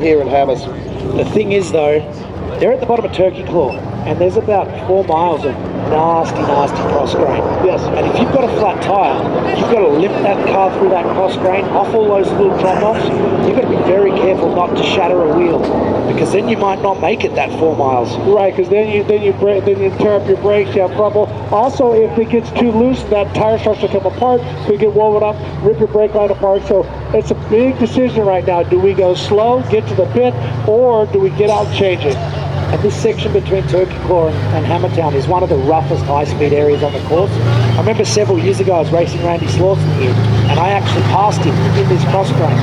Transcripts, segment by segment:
here in Hammers. The thing is though, they're at the bottom of Turkey Claw, and there's about 4 miles of nasty cross grain. Yes. And if you've got a flat tyre, you've got to lift that car through that cross grain, off all those little drop-offs. You've got to be very careful not to shatter a wheel, because then you might not make it that 4 miles. Right, because then you tear up your brakes, you have trouble. Also, if it gets too loose, that tire starts to come apart, so you get woven up, rip your brake line apart. So it's a big decision right now. Do we go slow, get to the pit, or do we get out and change it? And this section between Turkey Claw and Hammertown is one of the roughest high-speed areas on the course. I remember several years ago I was racing Randy Slauson here, and I actually passed him in this cross grain.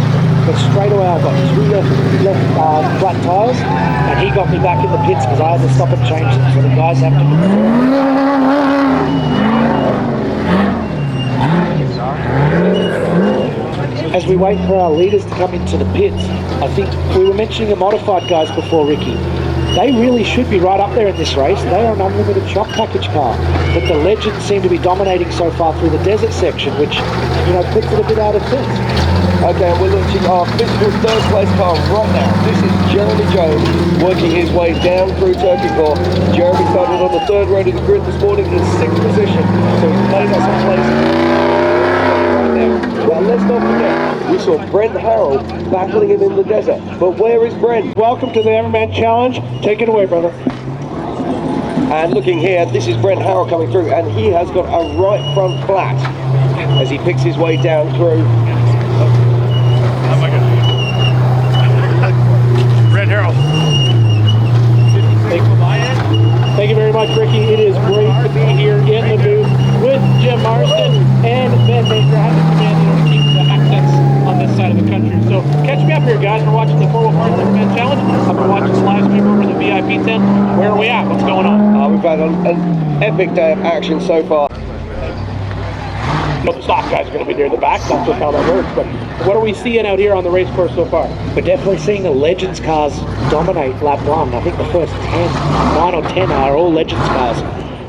But straight away I got 2 left flat tyres, and he got me back in the pits because I had to stop and change them, so the guys have to be careful. As we wait for our leaders to come into the pits, I think we were mentioning the modified guys before, Ricky. They really should be right up there in this race. They are an unlimited shock package car. But the legends seem to be dominating so far through the desert section, which, you know, puts it a bit out of sync. Okay, we're launching our physical third place car right now. This is Jeremy Jones working his way down through Turkey Claw. Jeremy started on the 3rd row of the grid this morning in 6th position, so he's made us a place right now. Well, let's not forget, we saw Brent Harrell battling him in the desert. But where is Brent? Welcome to the Everman Challenge. Take it away, brother. And looking here, this is Brent Harrell coming through, and he has got a right front flat as he picks his way down through. Oh my God. Brent Harrell. Thank you very much, Ricky. It is great to be here in the booth with Jim Marston and Ben Baker. I have to command you to keep the accents on this side of the country. So catch me up here, guys. We're watching the 4 Parts Everman Challenge. I've been watching the live stream over the VIP tent. Where are we at? What's going on? We've had an epic day of action so far. The stock guys are going to be near the back. That's just how that works. But what are we seeing out here on the race course so far? We're definitely seeing the Legends cars dominate lap 1. I think the first 9 or 10 are all Legends cars.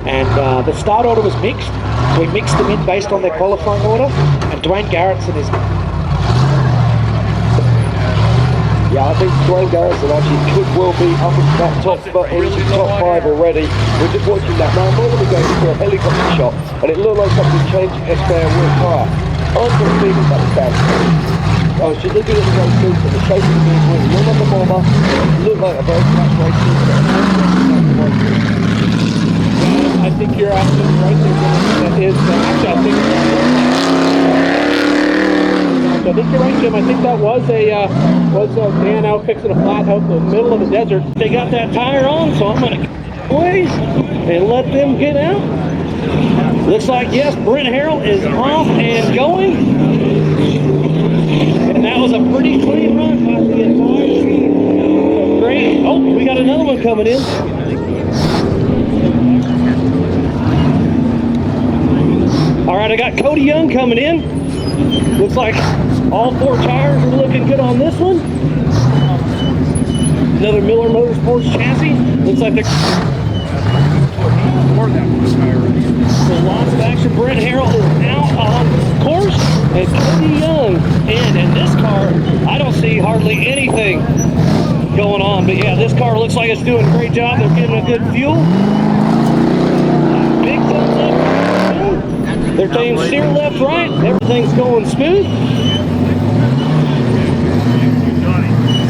And the start order was mixed. We mixed them in based on their qualifying order. And Dwayne Garrettson is... Yeah, I think Dwayne Garrettson actually could well be up at that top spot into top 5 already. We're just watching that now. We're going to go for a helicopter shot, and it looked like something changed its spare wheel tyre. I'm going to see that it's down. I was just looking at the race suits and the shape of the vehicle. It looked like a bomber. It looked like a very fast race suit. I think you're absolutely right there. That is actually, I think you're right, Jim. I think that was a man out fixing a flat out in the middle of the desert. They got that tire on, so I'm going to ways and let them get out. Looks like, yes, Brent Harrell is off and going. And that was a pretty clean run. Great. Oh, we got another one coming in. All right, I got Cody Young coming in. Looks like all 4 tires are looking good on this one. Another Miller Motorsports chassis. Looks like they're... So lots of action. Brent Harrell is out on course. And Cody Young. And in this car, I don't see hardly anything going on. But yeah, this car looks like it's doing a great job. They're getting a good fuel. Big thumbs up. They're saying steer left, right. Everything's going smooth.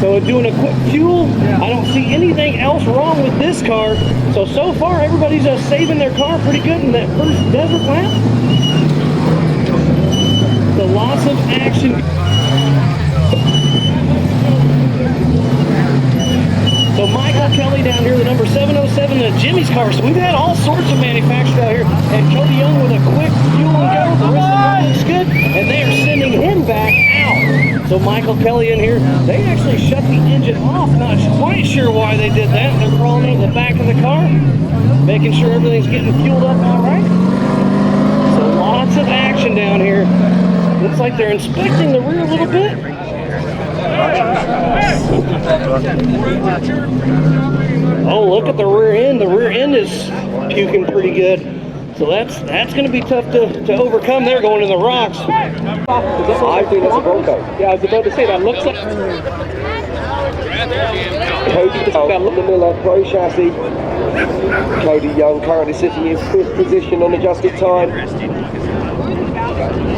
So doing a quick fuel. I don't see anything else wrong with this car. So far, everybody's saving their car pretty good in that first desert lap. So lots of action. So Michael Kelly down here, the number 707 in Jimmy's car. So we've had all sorts of manufacturers out here. And Cody Young with a quick fuel and go. The rest of the car looks good. And they are sending him back out. So Michael Kelly in here, they actually shut the engine off. Not quite sure why they did that. They're crawling into the back of the car, making sure everything's getting fueled up all right. So lots of action down here. Looks like they're inspecting the rear a little bit. Oh, look at the rear end. The rear end is puking pretty good. So that's going to be tough to overcome. They're going in the rocks. I think that's a Bronco. Yeah, I was about to say that looks like. Cody Young on the Miller Pro Chassis. Cody Young currently sitting in 5th position on adjusted time.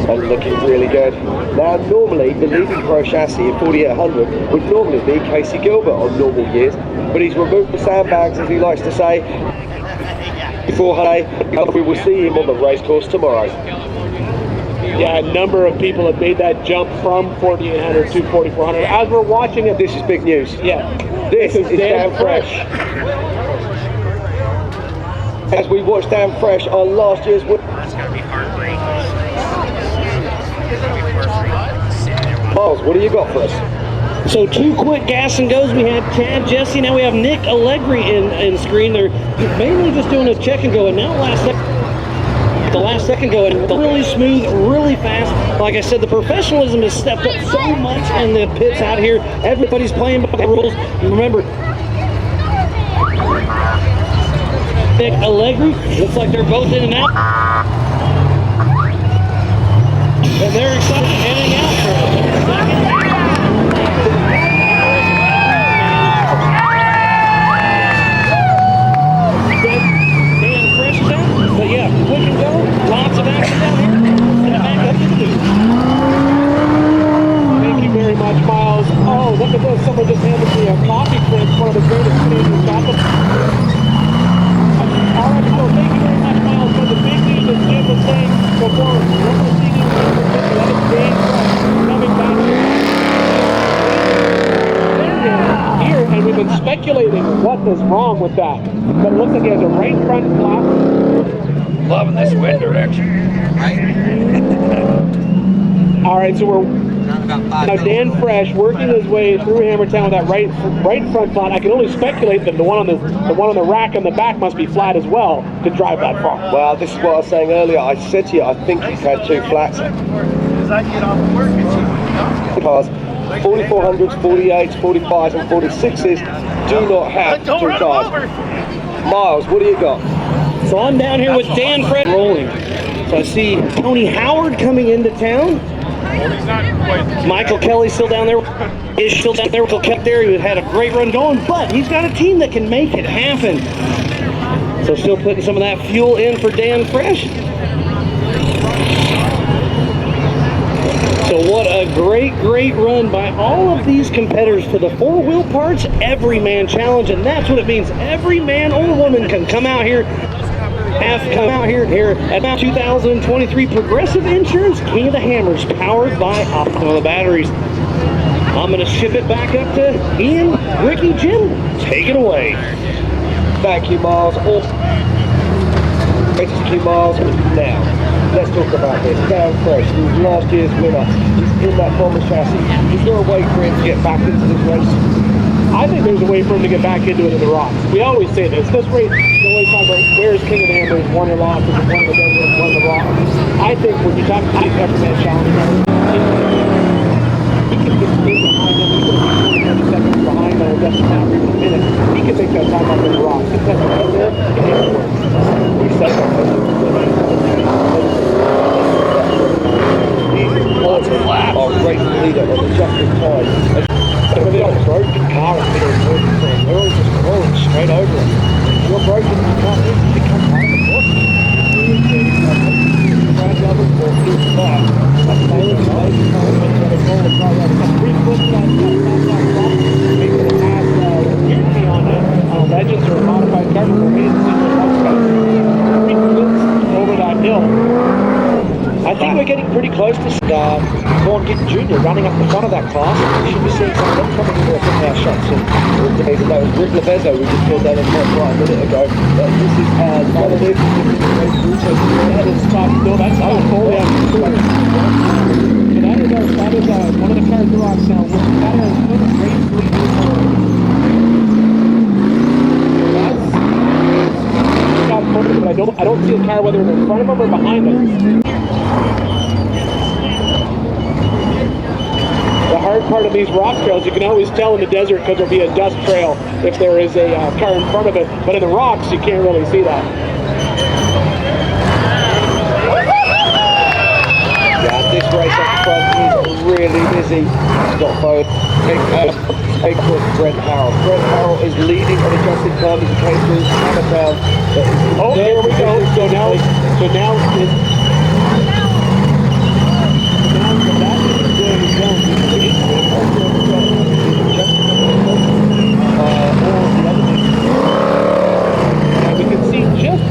And looking really good. Now normally the leading Pro Chassis in 4800 would normally be Casey Gilbert on normal years, but he's removed the sandbags, as he likes to say, before we will see him on the racecourse tomorrow. Yeah, a number of people have made that jump from 4800 to 4400. As we're watching it, This is big news. yeah, This is Dan Fresh. As we watched Dan Fresh on last year's win. That's gotta be heartbreaking. Miles, what do you got for us? So 2 quick gas and goes. We had Chad Jesse. Now we have Nick Allegri in screen. They're mainly just doing a check and go. And now the last second going really smooth, really fast. Like I said, the professionalism has stepped up so much in the pits out here. Everybody's playing by the rules. Remember, Nick Allegri, looks like they're both in and out. And they're excited, heading out for a second. Dan Fresh is out, but yeah, quick and go, lots of action down here. And back up to the booth. thank you very much, Miles. Oh, look at this. Someone just handed me a coffee prince, one of the greatest Canadian chocolate. All right, so thank you very much, Miles, for the big news that Jim was saying before. What we're seeing is that is Dan Fresh coming back here, and we've been speculating what is wrong with that. But it looks like he has a right front flap. Loving this wind direction. All right, so we're now Dan Fresh working his way through Hammertown with that right front flat. I can only speculate that the one on the rack on the back must be flat as well to drive that far. Well, this is what I was saying earlier. I said to you, I think he's had 2 flats. Cars, 4400s, 48s, 45s, and 46s do not have 2 cars. Miles, what do you got? So I'm down here with Dan Fresh rolling. So I see Tony Howard coming into town. Michael Kelly's still down there. Is still down there. Michael Kelly there. He had a great run going, but he's got a team that can make it happen. So still putting some of that fuel in for Dan Fresh. So what a great run by all of these competitors for the 4-wheel parts Everyman Challenge, and that's what it means. Every man or woman can come out here. Come out here at 2023 Progressive Insurance King of the Hammers, powered by Optima Batteries. I'm going to ship it back up to Ian, Ricky, Jim. Take it away. Thank you, Miles. Thank you, Miles. Now, let's talk about this. Dan Fresh, who was last year's winner, he's in that bomber chassis. Is there a way for him to get back into this race? I think there's a way for him to get back into it in the rocks. We always say this. This race, you always talk about where's King of the Hammers, won or lost, is it one of the deserts, one of the rocks. I think when you talk about the Everyman Challenge, he can get behind them. He can be 40 seconds behind them, doesn't matter even a minute. He can make that time up in the rocks. He's right there, and we say Our race leader on the justice time. But they got a broken car in the middle of the road, so they're all just crawling straight over it. If you're broken, you can't become part of the course. Brad Roberts will do that. That's Taylor's nose. He's going to roll the car over. That's 3 foot that top. Maybe the past me on a Legends or a modified car for me to see what 3 foot over that hill. I think we're getting pretty close to Vaughn Gittin Jr. running up the front of that class. We should be seeing some of them coming into our shots soon. That was Rick Levezzo, we just called that in top right a minute ago. But this is one of them. That is top. No, that's fully up. So that is one of the cars in the rocks now. That is still a great lead. But I don't see a car whether it's in front of them or behind them. The hard part of these rock trails, you can always tell in the desert because there'll be a dust trail if there is a car in front of it. But in the rocks, you can't really see that. Yeah, this race up front is really busy. Got both. Big Brent Harrell. Brent Harrell is leading on adjusted time as he came through Hammertown. Oh, there we go. So now we can see just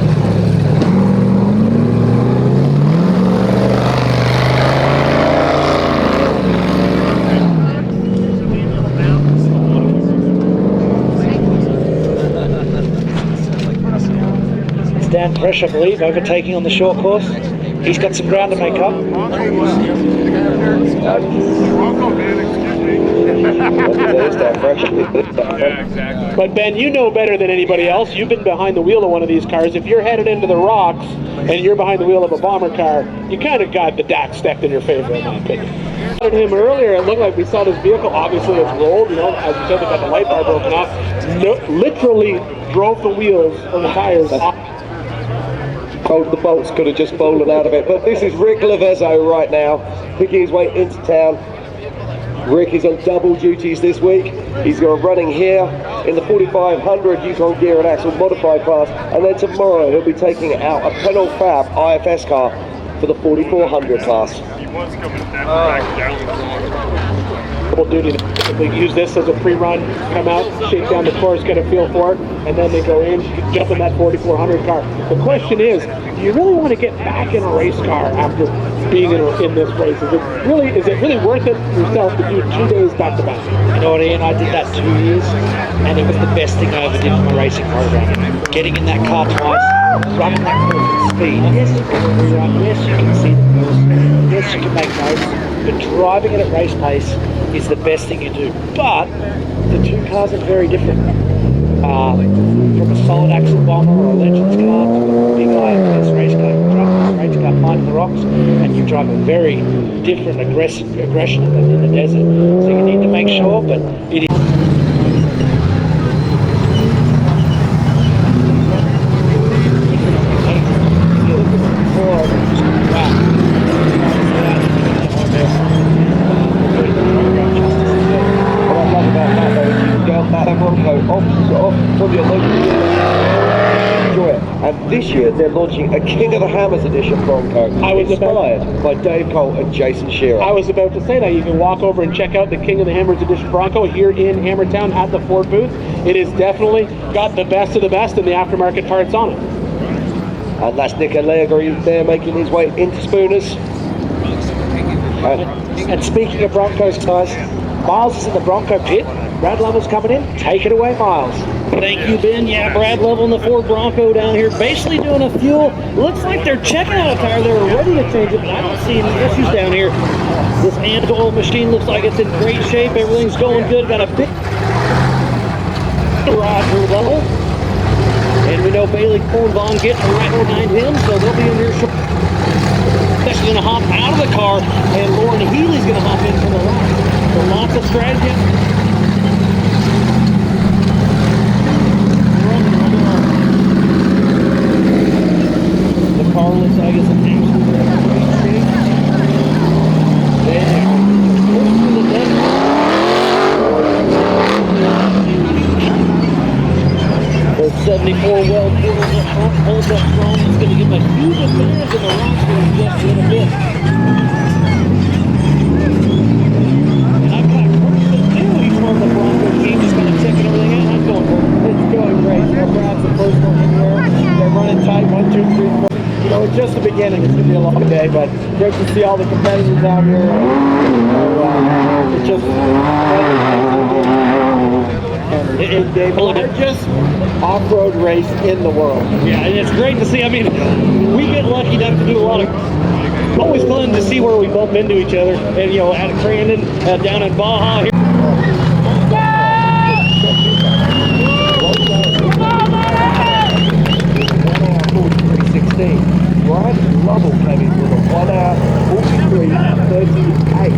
Dan Fresh, I believe, overtaking on the short course. He's got some ground to make up. There's that fresh. But Ben, you know better than anybody else. You've been behind the wheel of one of these cars. If you're headed into the rocks and you're behind the wheel of a bomber car, you kind of got the DAC stacked in your favor, in my opinion. Him earlier, it looked like we saw this vehicle. Obviously, it's rolled. You know, as you said, they got the light bar broken off. No, literally drove the wheels or the tires off. The bolts could have just fallen out of it. But this is Rick Lavezzo right now, picking his way into town. Rick is on double duties this week. He's going running here in the 4500 Yukon Gear and Axle modified class, and then tomorrow he'll be taking out a Penal Fab IFS car for the 4400 class. Double duty. They use this as a pre-run, come out, shake down the course, get a feel for it, and then they go in, jump in that 4400 car. The question is, do you really want to get back in a race car after being in this race? Is it really worth it yourself to do 2 days back to back? You know what, Ian? I did that 2 years, and it was the best thing I ever did for my racing program. Getting in that car twice, running that course at speed. Yes, you can rerun. Yes, you can see the course. Yes, you can make notes. But driving it at race pace is the best thing you do. But the two cars are very different. From a solid axle bomber or a Legends car to a big IFS race car, you drive this race car fighting the rocks, and you drive a very different aggression in the desert. So you need to make sure, but it is. And this year they're launching a King of the Hammers edition Bronco, inspired by Dave Cole and Jason Shearer. I was about to say that. You can walk over and check out the King of the Hammers edition Bronco here in Hammertown at the Ford booth. It has definitely got the best of the best in the aftermarket parts on it. And that's Nick Allegri there making his way into Spooners. And speaking of Broncos, guys, Miles is in the Bronco pit. Brad Lovell's coming in. Take it away, Miles. Thank you, Ben. Yeah, Brad Lovell in the Ford Bronco down here, basically doing a fuel. Looks like they're checking out a tire. They're ready to change it, but I don't see any issues down here. This Anatol machine looks like it's in great shape. Everything's going good. Got a big Roger Lovell. And we know Bailey Kornvaughn getting right behind him, so they'll be in here shortly. She's going to hop out of the car, and Lauren Healy's going to hop in from the right. So lots of strategy. The car looks like it's an absolute great shape. The 74 well portals up front holds up strong. It's going to give a huge advantage in the rocks here in just a little bit. And I've got Kirsten too. He's from the Bronco team, just kind of checking everything out. How's it going, Kirsten? It's going great. Brad's the first one in there. They're running tight, 1, 2, 3, 4. You know, it's just the beginning. It's going to be a long day, but great to see all the competitors out here. It's just the largest off-road race in the world. Yeah, and it's great to see. I mean, we get lucky enough to do a lot of. It's always fun to see where we bump into each other, and you know, at Crandon, down in Baja here. Brad Lovell came in with a 1 hour 43.38.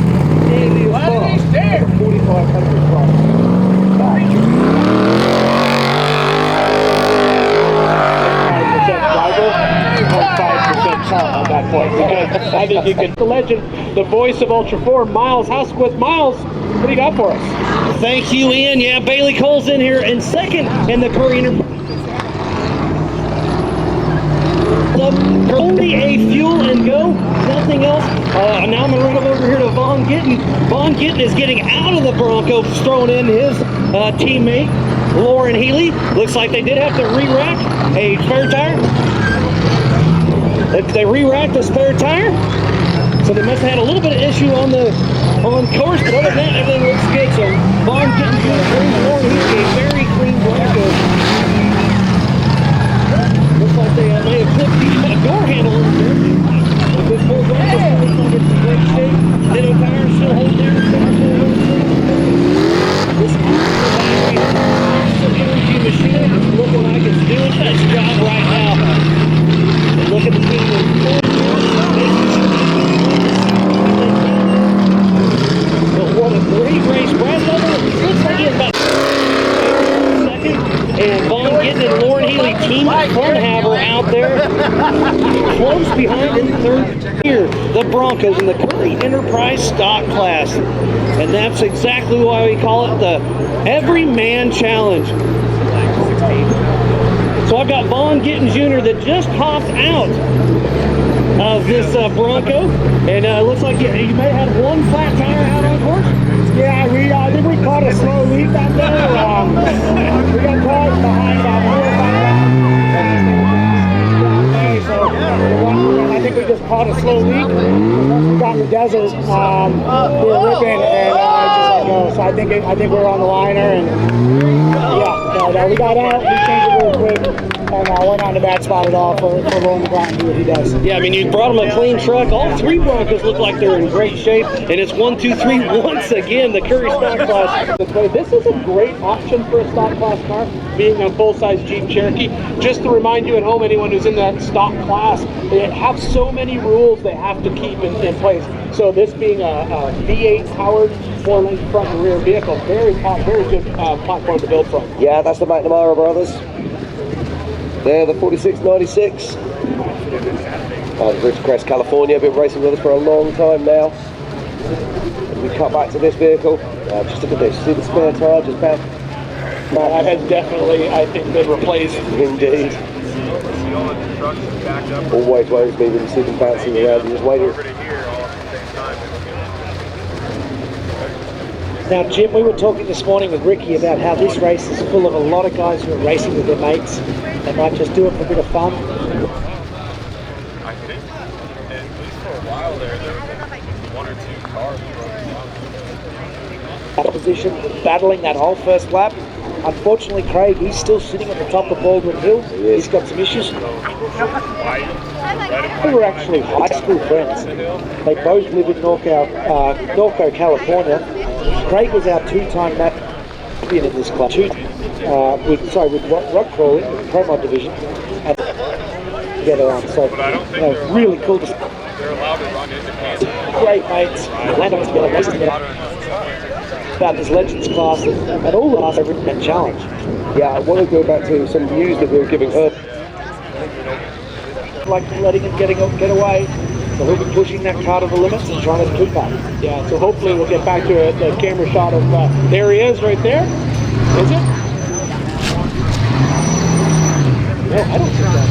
Nearly as fast as the 4500 class. 5% driver, 5% car at that point. Because I think you could. The legend, the voice of Ultra 4, Miles Housewith. Miles, what do you got for us? Thank you, Ian. Yeah, Bailey Cole's in here in second in the Curry Enterprise. Only a fuel and go, nothing else. Now I'm going to run over here to Von Gittin. Von Gittin is getting out of the Bronco, throwing in his teammate, Lauren Healy. Looks like they did have to re-rack a spare tire. They re-racked a spare tire, so they must have had a little bit of issue on course, but other than that, everything looks good. So Von Gittin brings Lauren Healy a very clean Bronco. Looks like they may have clipped the door handle over there. But this whole Bronco looks like it's in great shape. Ditto tires still hold there. This energy machine is looking like it's doing its job right now. And look at the team. But what a great race. Brad Lovell looks like he has about and Von Gittin and Lauren Healy, Team Funhaver out there, close behind in third here. The Broncos in the Curry Enterprise stock class. And that's exactly why we call it the Everyman Challenge. So I've got Von Gittin Jr. that just hopped out of this Bronco. And it looks like you may have one flat tire out on course. Yeah, I think we caught a slow lead back there. We got caught behind 4 or 5 laps. So I think we just caught a slow lead. We got in the desert. We were ripping and just let go. So I think we were on the liner and yeah, we got out. We changed it real quick. And went on to bad spot it all for Roland Grant and do what he does. Yeah, I mean, you brought him a clean truck. All 3 Broncos look like they're in great shape. And it's 1, 2, 3 once again, the Curry stock class. This is a great option for a stock class car, being a full-size Jeep Cherokee. Just to remind you at home, anyone who's in that stock class, they have so many rules they have to keep in place. So this being a V8 powered 4-lane front and rear vehicle, very good platform to build from. Yeah, that's the McNamara brothers. They're the 4696. Ridgecrest, California. Been racing with us for a long time now. As we cut back to this vehicle, just look at this. See the spare tire just back. That has definitely, I think, been replaced. Indeed. Always worries me when you see them bouncing around. You're just waiting. Now, Jim, we were talking this morning with Ricky about how this race is full of a lot of guys who are racing with their mates. They might just do it for a bit of fun. I think, at least for a while there was 1 or 2 cars. That position, battling that whole first lap. Unfortunately, Craig, he's still sitting at the top of Baldwin Hill. He's got some issues. They were actually high school friends. They both live in Norco, California. Craig was our 2-time champion in this class. With rock crawling, the Pro Mod division, and together on. So, really cool to see. They're allowed to run into Kansas. Great mates, land on together, races together. About this Legends class and all of us Everyman Challenge. Yeah, I want to go back to some news that we were giving her. Like letting him get away. So he'll be pushing that car to the limits and trying to keep that. Yeah, so hopefully we'll get back to the camera shot of, there he is right there. Is it? No, I don't think that.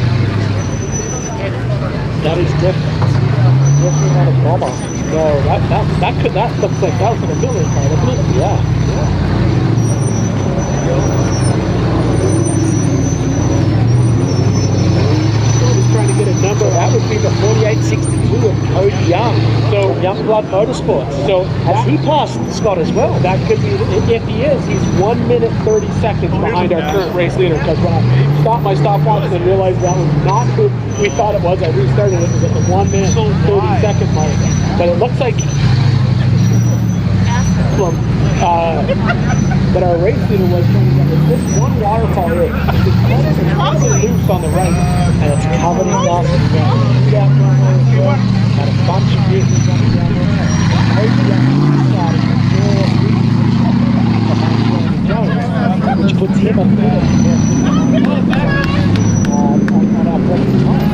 That is definitely not a bomber. No, that looks like that was like a million car, doesn't it? Yeah. Trying to get a number. That would be the 4862 of Cody Young. So Youngblood Motorsports. So has he passed Scott as well? That could be, if he is, he's 1 minute 30 seconds behind our current race leader. Because when I stopped my stopwatch and realized that was not who we thought it was, I restarted it. It was at the 1 minute 30 second mark. But it looks like that our race leader was trying to get this one waterfall here. It's loose on the right, and it's covered in dust. Yeah. Got a bunch of vehicles running down there. Which puts him up there on our present time.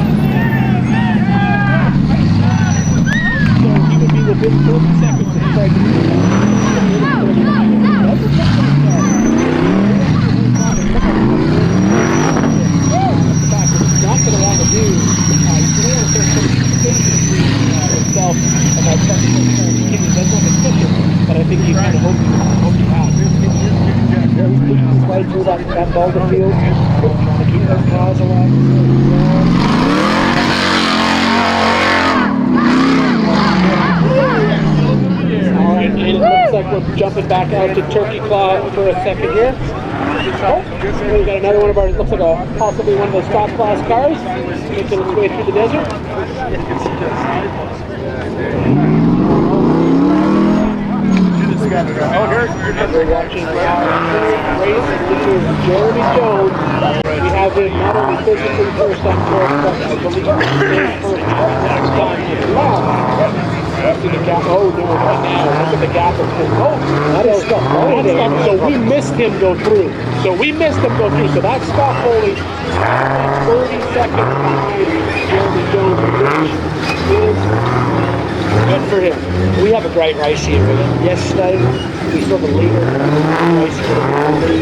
he's pushing his way through that boulder field, trying to keep those cars alive. Alright, and it looks like we're jumping back out to Turkey Claw for a second here. Oh, we got another one of our, looks like possibly one of those stock class cars making its way through the desert. We're watching our race, which is Jeremy Jones. We have him not only physically first on course, but I believe he's first time as well. See the gap. Oh no, right now. Look at the gap. That is Scott. So we missed him go through. So that's Scott Foley 30 seconds behind Jeremy Jones, which is good for him. We have a great race here. Yesterday, we saw the leader racing for the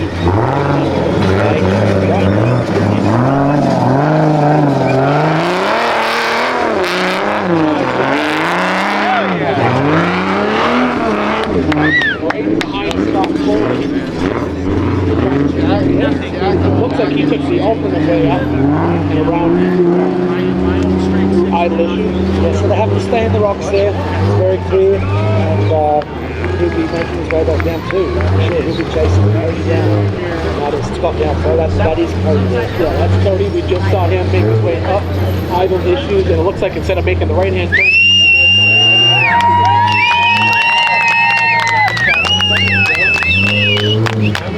right behind Scott Foley. Looks like he took the alternate way up and around idle issues. Yeah, so they have to stay in the rocks there. It's very clear, and he'll be making his way back down too. I'm sure he'll be chasing Cody down. That is Scott down. So that is Cody there. Yeah, that's Cody. We just saw him make his way up idle issues, and it looks like instead of making the right hand turn,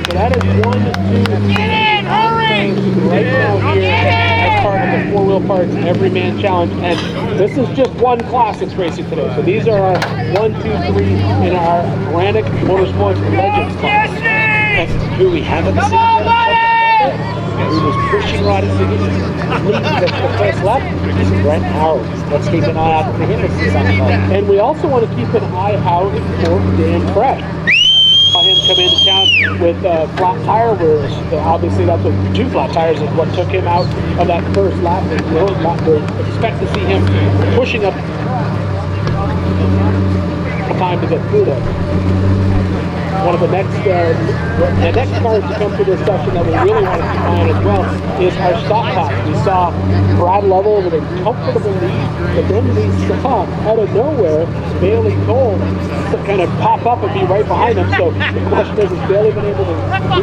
so that is 1, 2, 3 right now here as part of the 4-wheel parts Everyman Challenge, and this is just one class that's racing today. So these are our 1, 2, 3 in our Granic Motorsports Legends class. And who we haven't seen who was pushing right at the lead the first lap is Brent Howard. Let's keep an eye out for him as the sun comes. And we also want to keep an eye out for Dan Fresh. Saw him come into town with flat tire wheels. Obviously, that's what 2 flat tires is what took him out of that first lap. We'll expect to see him pushing up time to get through there. One of the next cars to come to this session that we really want to keep an eye on as well is our stock class. We saw Brad Lovell with a comfortable lead, but then we saw out of nowhere Bailey Cole kind of pop up and be right behind him. So the question is Bailey been able to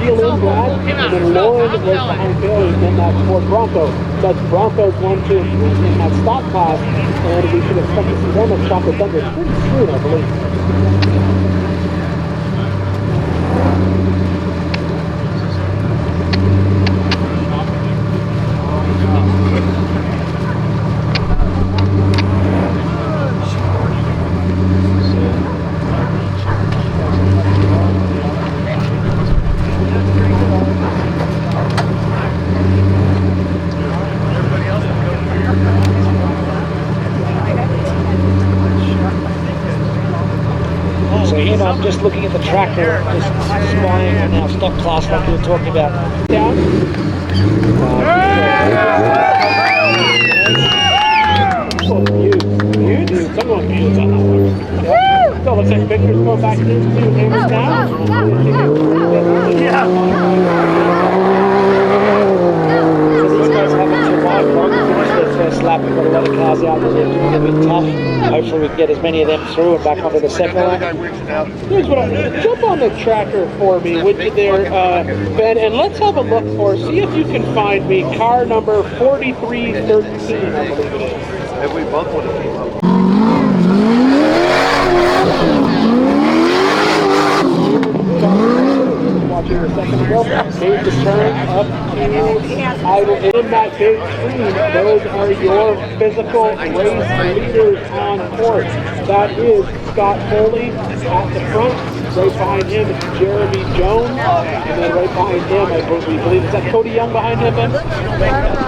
reel in Brad, and then Lauren was behind Bailey in that Ford Bronco. That's Broncos 1, 2, and 3 in that stock class, and we should expect to see them at Chocolate Thunder pretty soon, I believe. I'm just looking at the tractor, just spying on our stock class like we were talking about. Down. Someone views on that one. So it looks like Victor's going back into Hammers now. So these guys haven't survived long to finish their first lap. We've got a lot of cars out there that are doing a bit tough. Hopefully we can get as many of them through and back onto the second lap. Here's what jump on the tracker for me, would you there, Ben, and let's have a look for, see if you can find me car number 4313, I believe it is. If we both want to keep up. Watching a second ago, made the turn up to idle in that big screen. Those are your physical race leaders on course. That is Scott Foley at the front. Right behind him is Jeremy Jones, and then right behind him, we believe, is that Cody Young behind him, Ben?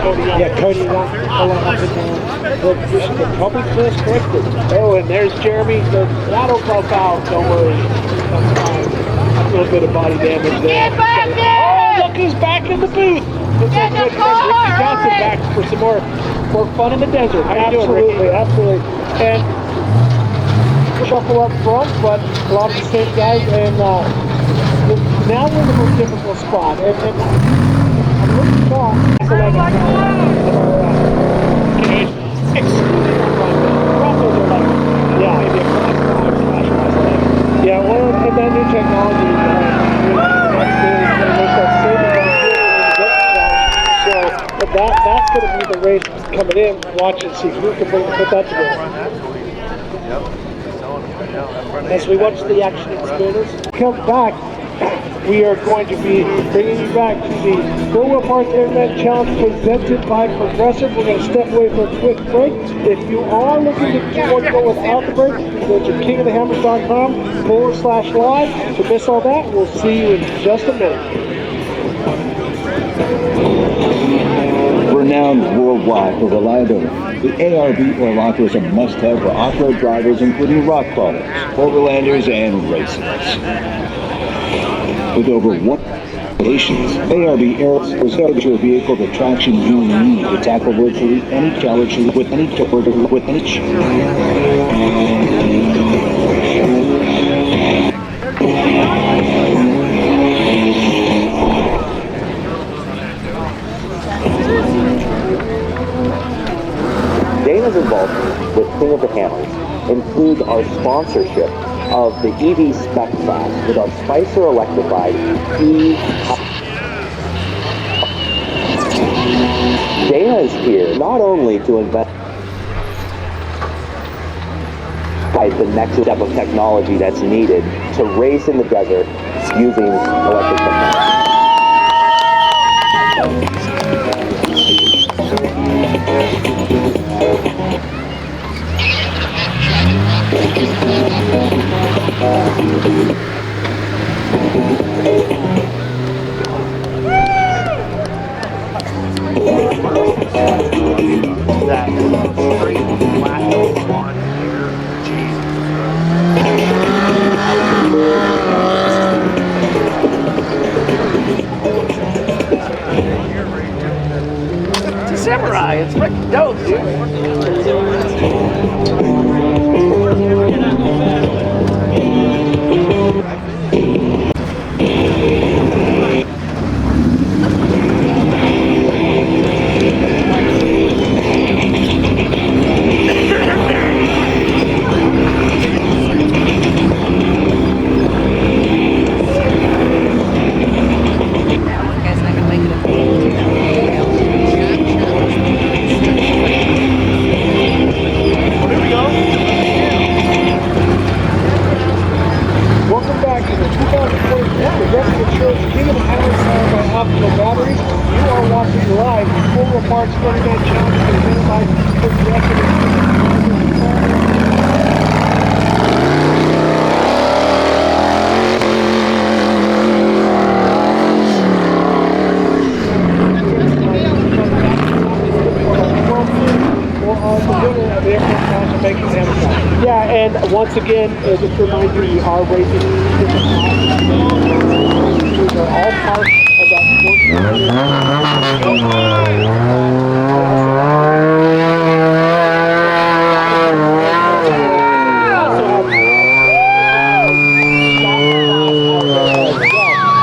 Cody Young. Yeah, Cody Young pulling up and down. The position that probably first corrected. Oh, and there's Jeremy. That'll help out, don't worry. That's fine. A little bit of body damage there. Oh, look who's back in the booth. Looks like good friend Ricky Johnson back for some more fun in the desert. How you doing, Ricky? Absolutely. And shuffle up front, but a lot of the same guys, and now we're in the most difficult spot. And I'm really shocked. Excluding Broncos are like, yeah, maybe a class 5/class 11. Yeah, well, and that new technology, so that's going to be the race coming in. Watch and see who can put that together. As we watch the action in Spooners come back, we are going to be bringing you back to the Hammers Everyman Challenge presented by Progressive. We're going to step away for a quick break. If you are looking to go without the break, go to kingofthehammers.com/live to miss all that. We'll see you in just a minute. Renowned worldwide for reliability, the ARB air locker is a must-have for off-road drivers, including rock crawlers, overlanders, and racers. With over 1 stations, ARB air is your vehicle the traction you need to tackle virtually any challenge with any Dana's involvement with King of the Hammers includes our sponsorship of the EV Spec class with our Spicer electrified Dana is here not only to invest the next step of technology that's needed to race in the desert using electric technology. It's a samurai. It's freaking dope, dude. Welcome back to the 2020 Progressive Insurance King of the Hammers powered by optical batteries. You are watching live the Hammers Everyman Challenge presented by Progressive Yeah, and once again, just to remind you, we are racing different classes. These are all parts of that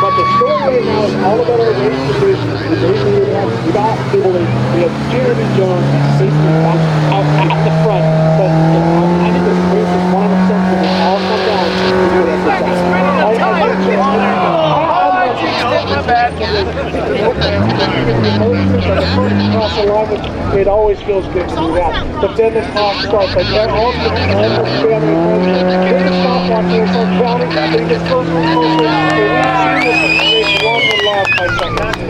But the story right now is all about our race division. We have Scott Italy, we have Jeremy Jones, out at the front. But I think this race is 100% going to all come down to it always feels good to do that. But then the talk starts. Like, all the family friends, they can stop watching this on counting. They get closer and closer.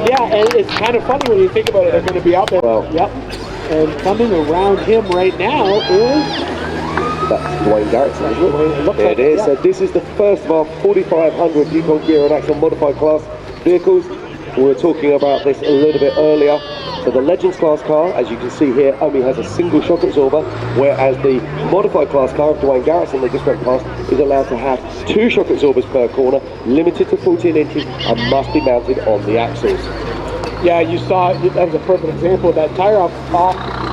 Yeah, and it's kind of funny when you think about it. They're going to be out there. Well, yep. And coming around him right now is... That's Dwayne Garrison, isn't it? It is. So this is the first of our 4,500 Yukon Gear and Axle modified class vehicles. We were talking about this a little bit earlier. So the Legends class car, as you can see here, only has a single shock absorber, whereas the modified class car of Dwayne Garrison that just went past is allowed to have 2 shock absorbers per corner, limited to 14 inches, and must be mounted on the axles. Yeah, you saw, that was a perfect example of that tire off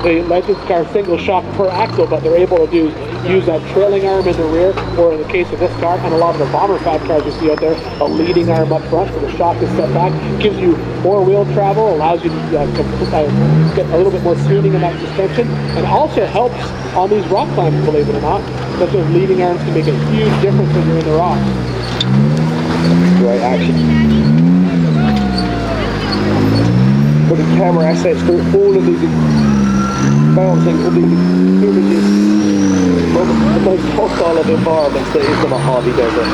the Legends car single shock per axle, but they're able to do use that trailing arm in the rear, or in the case of this car, and a lot of the bomber fat cars you see out there, a leading arm up front, so the shock is set back, gives you more wheel travel, allows you to get a little bit more tuning in that suspension, and also helps on these rock climbs, believe it or not, that those leading arms can make a huge difference when you're in the rocks. Great action. Putting camera assets through all of these, bouncing all these images from the most hostile of environments that is the Mojave Desert.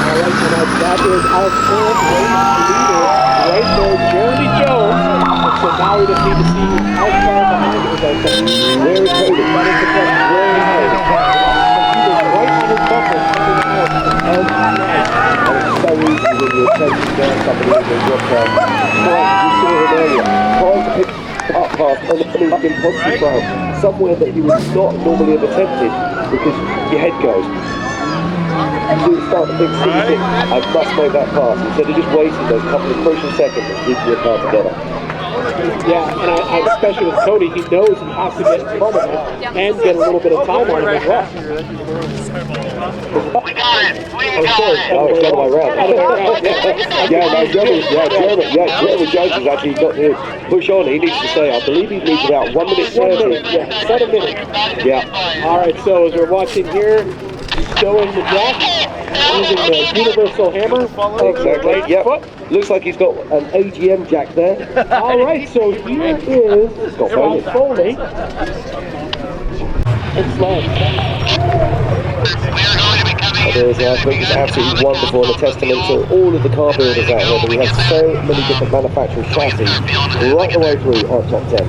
Alright, so that is our current race leader right there, Jeremy Jones. So now we just need to see how far behind it is. Where is Cody? That is the question. Where is Cody? He was right on his bumper coming out of right. So easy when you're taking down somebody in the drop down. Right, you saw him earlier. Trying to pick up past an impossible trail, somewhere that you would not normally have attempted because your head goes. You start to think, I must make that pass, instead of just wasting those couple of crucial seconds and keeping your car together. Yeah, and I especially with Cody, he knows he has to get in front of him and get a little bit of time on him as well. We got it. We got it. Oh, it's the other way around. Jeremy Jones has actually got to push on. He needs to stay. I believe he needs about 1 minute 30. Yeah, about a minute. Yeah. All right, so as we're watching here, stowing the jack, using the universal hammer. Exactly. Right Yep. foot. Looks like he's got an AGM jack there. All right, so here is Scott Foley. And Sloan. It is, I think it's absolutely wonderful and a testament to all of the car builders out here that we have so many different manufacturers' chassis right the way through our top 10.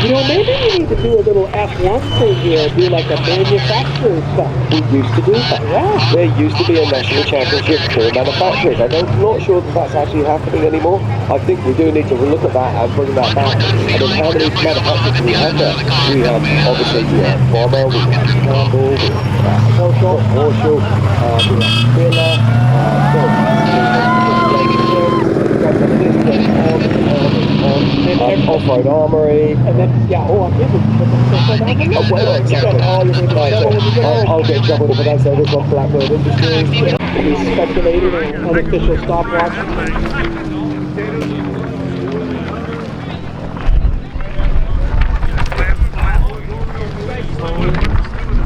You know, maybe we need to do a little F1 thing here, do like a manufacturer stuff. We used to do that. Yeah. There used to be a national championship for manufacturers. I'm not sure that that's actually happening anymore. I think we do need to look at that and bring that back. I mean, how many manufacturers do we have there? We have, obviously, Bomber, we have Campbell, we have Horschel, we have Miller, Off-Road Armory. And then, I'm I'll get doubled if I don't say this one, Blackbird Industries. He's speculating an unofficial stopwatch.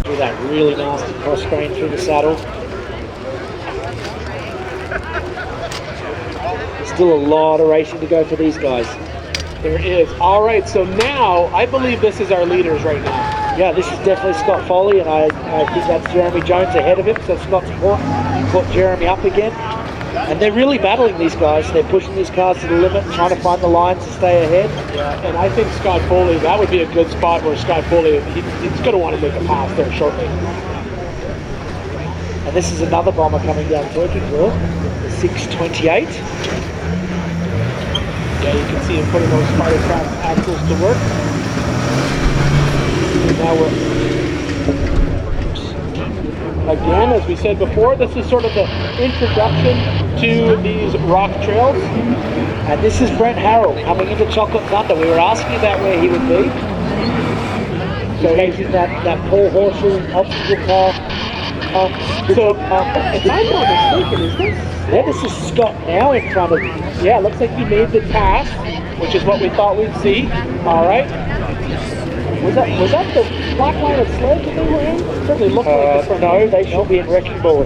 Do that really nasty cross grain through the saddle. Still a lot of racing to go for these guys. There is. All right, so now I believe this is our leaders right now. Yeah, this is definitely Scott Foley, and I think that's Jeremy Jones ahead of him. So Scott's put Jeremy up again, and they're really battling these guys. They're pushing these cars to the limit, trying to find the lines to stay ahead. Yeah, and I think Scott Foley, that would be a good spot where Scott Foley, he's going to want to make a pass there shortly. And this is another bomber coming down towards you, the 628. Yeah, you can see him putting those Spidercraft axles to work. And now again, as we said before, this is sort of the introduction to these rock trails. And this is Brent Harrell coming into Chocolate Thunder. We were asking about where he would be. So he's in that Paul Horschel obstacle car. If I'm not mistaken, is this? Yeah, this is Scott now in front of you. Yeah, looks like he made the pass, which is what we thought we'd see. All right. Was that the black line of sled that they were in? It certainly looked like it. No, they should be in Wrecking Ball.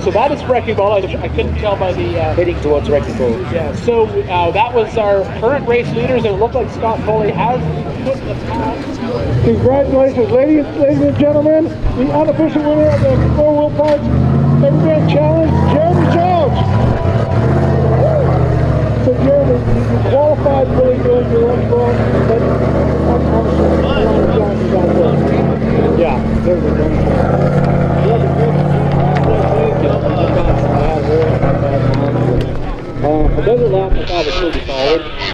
So that is Wrecking Ball. I couldn't tell by the... heading towards Wrecking Ball. Yeah, so that was our current race leaders, and it looked like Scott Foley has put the pass. Congratulations, ladies and gentlemen, the unofficial winner of the four-wheel parts Everyman Challenge, Jeremy Jones. So Jeremy, you qualified really good, you're on but